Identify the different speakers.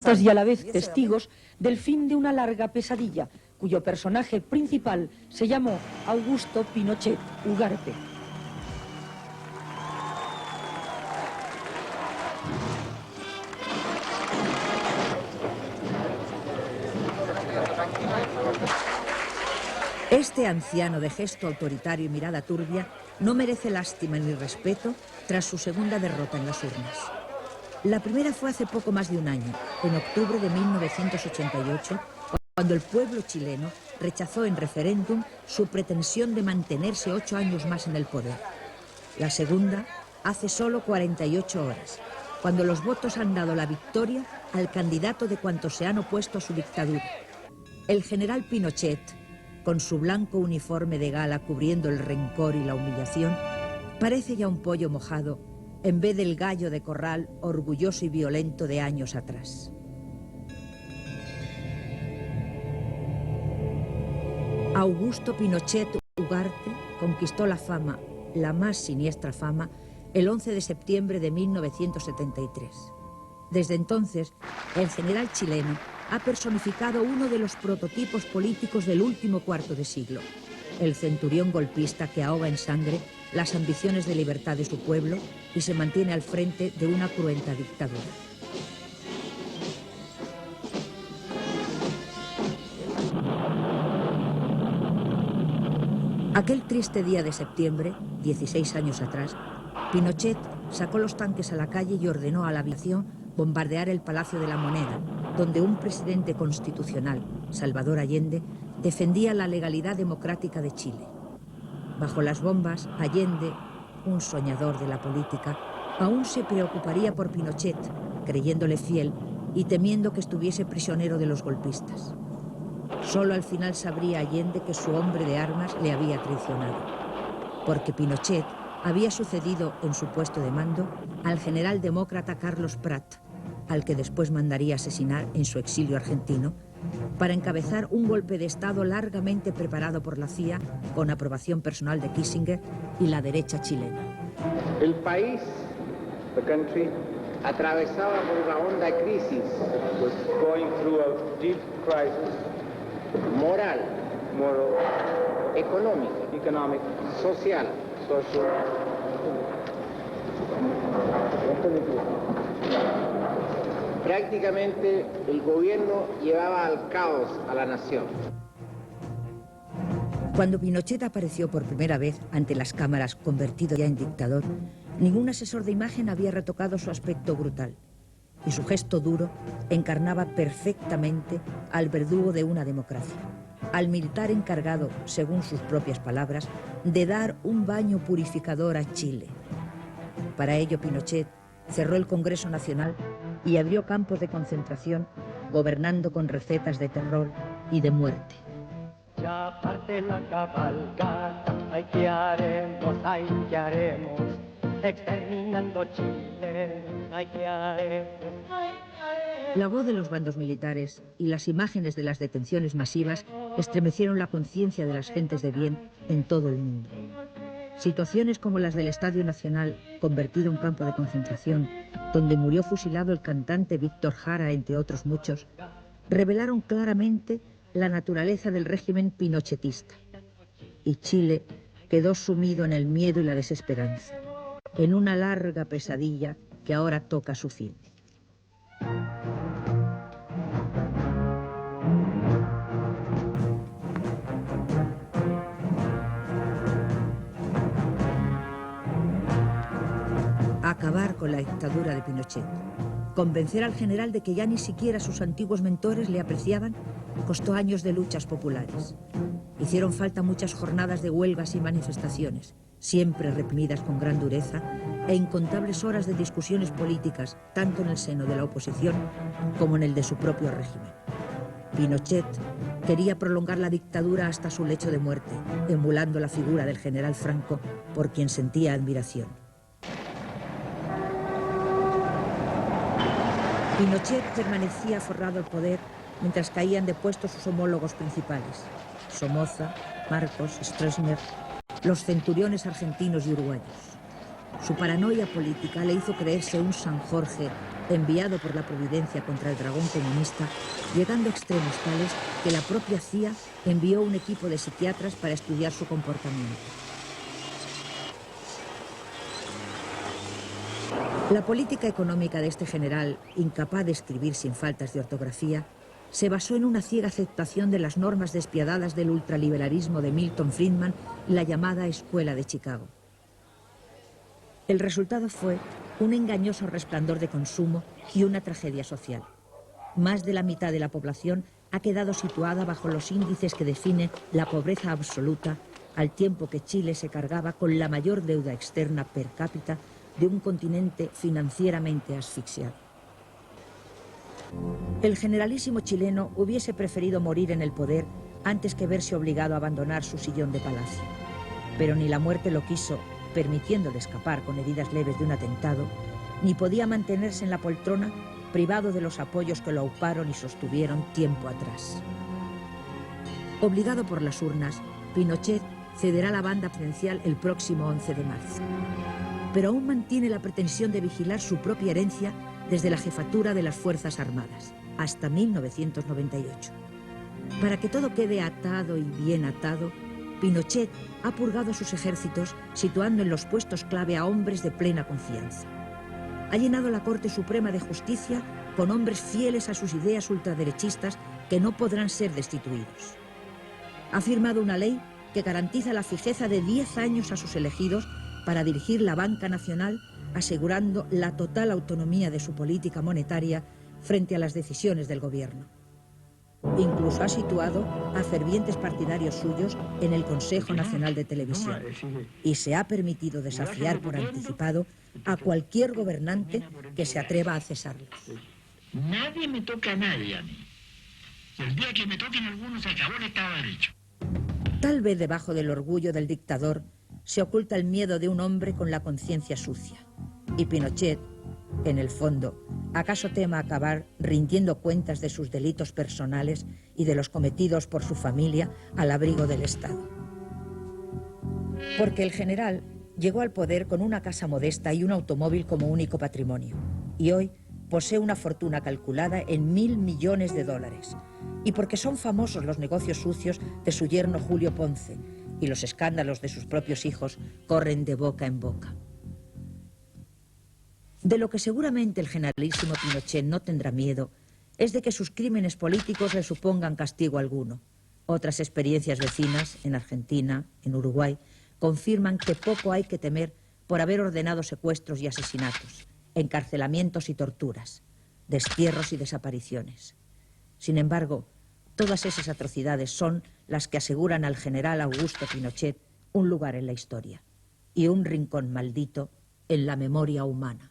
Speaker 1: y a la vez testigos del fin de una larga pesadilla, cuyo personaje principal se llamó Augusto Pinochet Ugarte.
Speaker 2: Este anciano de gesto autoritario y mirada turbia no merece lástima ni respeto tras su segunda derrota en las urnas. La primera fue hace poco más de un año, en octubre de 1988, cuando el pueblo chileno rechazó en referéndum su pretensión de mantenerse 8 años más en el poder. La segunda, hace solo 48 horas, cuando los votos han dado la victoria al candidato de cuantos se han opuesto a su dictadura. El general Pinochet, con su blanco uniforme de gala cubriendo el rencor y la humillación, parece ya un pollo mojado en vez del gallo de corral orgulloso y violento de años atrás. Augusto Pinochet Ugarte conquistó la fama, la más siniestra fama, el 11 de septiembre de 1973. Desde entonces, el general chileno ha personificado uno de los prototipos políticos del último cuarto de siglo, el centurión golpista que ahoga en sangre las ambiciones de libertad de su pueblo y se mantiene al frente de una cruenta dictadura. Aquel triste día de septiembre, 16 años atrás, Pinochet sacó los tanques a la calle y ordenó a la aviación bombardear el Palacio de la Moneda, donde un presidente constitucional, Salvador Allende, defendía la legalidad democrática de Chile. Bajo las bombas, Allende, un soñador de la política, aún se preocuparía por Pinochet, creyéndole fiel y temiendo que estuviese prisionero de los golpistas. Solo al final sabría Allende que su hombre de armas le había traicionado, porque Pinochet había sucedido en su puesto de mando al general demócrata Carlos Prat, al que después mandaría asesinar en su exilio argentino, para encabezar un golpe de Estado largamente preparado por la CIA con aprobación personal de Kissinger y la derecha chilena.
Speaker 3: El país, the country, atravesaba por una honda crisis, was going through a deep crisis, moral, económica, social. Prácticamente el gobierno llevaba al caos a la nación.
Speaker 2: Cuando Pinochet apareció por primera vez ante las cámaras, convertido ya en dictador, ningún asesor de imagen había retocado su aspecto brutal, y su gesto duro encarnaba perfectamente al verdugo de una democracia, al militar encargado, según sus propias palabras, de dar un baño purificador a Chile. Para ello, Pinochet cerró el Congreso Nacional y abrió campos de concentración, gobernando con recetas de terror y de muerte.
Speaker 4: Ya parte la cabalgata, ay que haremos, exterminando Chile, ay que haremos.
Speaker 2: La voz de los bandos militares y las imágenes de las detenciones masivas estremecieron la conciencia de las gentes de bien en todo el mundo. Situaciones como las del Estadio Nacional, convertido en campo de concentración, donde murió fusilado el cantante Víctor Jara, entre otros muchos, revelaron claramente la naturaleza del régimen pinochetista. Y Chile quedó sumido en el miedo y la desesperanza, en una larga pesadilla que ahora toca su fin. Acabar con la dictadura de Pinochet, convencer al general de que ya ni siquiera sus antiguos mentores le apreciaban, costó años de luchas populares. Hicieron falta muchas jornadas de huelgas y manifestaciones, siempre reprimidas con gran dureza, e incontables horas de discusiones políticas, tanto en el seno de la oposición como en el de su propio régimen. Pinochet quería prolongar la dictadura hasta su lecho de muerte, emulando la figura del general Franco, por quien sentía admiración. Pinochet permanecía aferrado al poder mientras caían de puesto sus homólogos principales, Somoza, Marcos, Stroessner, los centuriones argentinos y uruguayos. Su paranoia política le hizo creerse un San Jorge enviado por la providencia contra el dragón comunista, llegando a extremos tales que la propia CIA envió un equipo de psiquiatras para estudiar su comportamiento. La política económica de este general, incapaz de escribir sin faltas de ortografía, se basó en una ciega aceptación de las normas despiadadas del ultraliberalismo de Milton Friedman y la llamada Escuela de Chicago. El resultado fue un engañoso resplandor de consumo y una tragedia social. Más de la mitad de la población ha quedado situada bajo los índices que definen la pobreza absoluta, al tiempo que Chile se cargaba con la mayor deuda externa per cápita de un continente financieramente asfixiado. El generalísimo chileno hubiese preferido morir en el poder antes que verse obligado a abandonar su sillón de palacio. Pero ni la muerte lo quiso, permitiéndole escapar con heridas leves de un atentado, ni podía mantenerse en la poltrona privado de los apoyos que lo auparon y sostuvieron tiempo atrás. Obligado por las urnas, Pinochet cederá la banda presidencial el próximo 11 de marzo. Pero aún mantiene la pretensión de vigilar su propia herencia desde la jefatura de las Fuerzas Armadas, hasta 1998. Para que todo quede atado y bien atado, Pinochet ha purgado a sus ejércitos, situando en los puestos clave a hombres de plena confianza. Ha llenado la Corte Suprema de Justicia con hombres fieles a sus ideas ultraderechistas que no podrán ser destituidos. Ha firmado una ley que garantiza la fijeza de 10 años a sus elegidos para dirigir la banca nacional, asegurando la total autonomía de su política monetaria frente a las decisiones del gobierno. Incluso ha situado a fervientes partidarios suyos en el Consejo Nacional de Televisión y se ha permitido desafiar por anticipado a cualquier gobernante que se atreva a cesarlos.
Speaker 5: Nadie me toca a nadie a mí. El día que me toquen algunos se acabó el Estado de Derecho.
Speaker 2: Tal vez debajo del orgullo del dictador se oculta el miedo de un hombre con la conciencia sucia. Y Pinochet, en el fondo, ¿acaso tema acabar rindiendo cuentas de sus delitos personales y de los cometidos por su familia al abrigo del Estado? Porque el general llegó al poder con una casa modesta y un automóvil como único patrimonio. Y hoy posee una fortuna calculada en $1.000 millones. Y porque son famosos los negocios sucios de su yerno Julio Ponce y los escándalos de sus propios hijos corren de boca en boca. De lo que seguramente el generalísimo Pinochet no tendrá miedo es de que sus crímenes políticos le supongan castigo alguno. Otras experiencias vecinas, en Argentina, en Uruguay, confirman que poco hay que temer por haber ordenado secuestros y asesinatos, encarcelamientos y torturas, destierros y desapariciones. Sin embargo, todas esas atrocidades son las que aseguran al general Augusto Pinochet un lugar en la historia y un rincón maldito en la memoria humana.